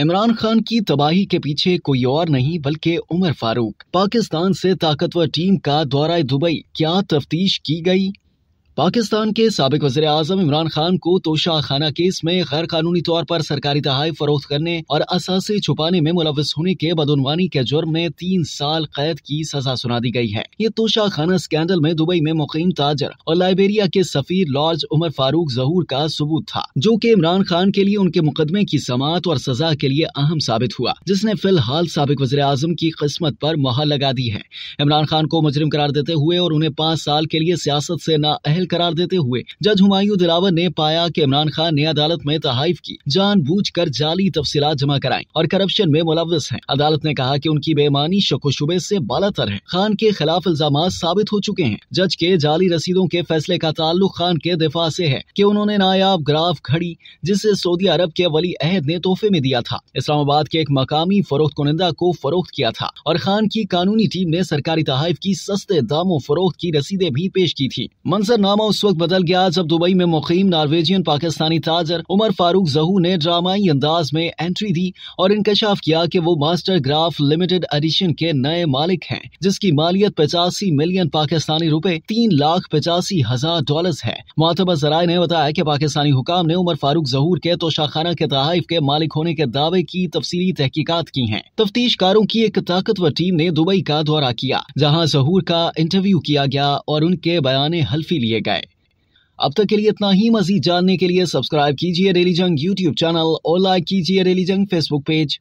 इमरान खान की तबाही के पीछे कोई और नहीं बल्कि उमर फारूक। पाकिस्तान से ताकतवर टीम का दौरा दुबई, क्या तफ्तीश की गई? पाकिस्तान के साबिक वज़ीर आज़म इमरान खान को तोशा खाना केस में गैर कानूनी तौर पर सरकारी तहाइफ फरोख्त करने और असासे छुपाने में मुलव्वस होने के बदउनवानी के जुर्म में 3 साल कैद की सजा सुना दी गई है। ये तोशा खाना स्कैंडल में दुबई में मुकीम ताजर और लाइबेरिया के सफीर लॉर्ड उमर फारूक ज़हूर का सबूत था, जो कि इमरान खान के लिए उनके मुकदमे की समाअत और सजा के लिए अहम साबित हुआ, जिसने फिलहाल साबिक वज़ीर आज़म की किस्मत पर मोहर लगा दी है। इमरान खान को मुजरिम करार देते हुए और उन्हें 5 साल के लिए सियासत से नाअहल करार देते हुए जज हुमायूं दिलावर ने पाया कि इमरान खान ने अदालत में तहाइफ की जानबूझकर जाली तफसीलात जमा कराई और करप्शन में मुलव्वस हैं। अदालत ने कहा कि उनकी बेईमानी शक शुबे से बालातर है। खान के खिलाफ इल्जामात साबित हो चुके हैं। जज के जाली रसीदों के फैसले का ताल्लुक खान के दिफा से है कि उन्होंने नायाब ग्राफ घड़ी, जिसे सऊदी अरब के वली अहद ने तोहफे में दिया था, इस्लामाबाद के एक मकामी फरोख्त कुनिंदा को फरोख्त किया था और खान की कानूनी टीम ने सरकारी तहाइफ की सस्ते दामों फरोख्त की रसीदें भी पेश की थी। मंजरनामा उस वक्त बदल गया जब दुबई में मुकीम नॉर्वेजियन पाकिस्तानी ताजर उमर फारूक ज़हूर ने ड्रामाई अंदाज में एंट्री दी और इंकशाफ किया कि वो मास्टर ग्राफ लिमिटेड एडिशन के नए मालिक हैं, जिसकी मालियत 85 मिलियन पाकिस्तानी रुपए $3,85,000 है। मुअतबर ज़राए ने बताया कि पाकिस्तानी हुकाम ने उमर फारूक ज़हूर के तोशाखाना के तहाइफ के मालिक होने के दावे की तफसीली तहकीकात की हैं। तफ्तीशकारों की एक ताकतवर टीम ने दुबई का दौरा किया, जहां ज़हूर का इंटरव्यू किया गया और उनके बयाने हल्फी लिए गए। अब तक के लिए इतना ही। मजीद जानने के लिए सब्सक्राइब कीजिए डेली जंग यूट्यूब चैनल और लाइक कीजिए डेली जंग फेसबुक पेज।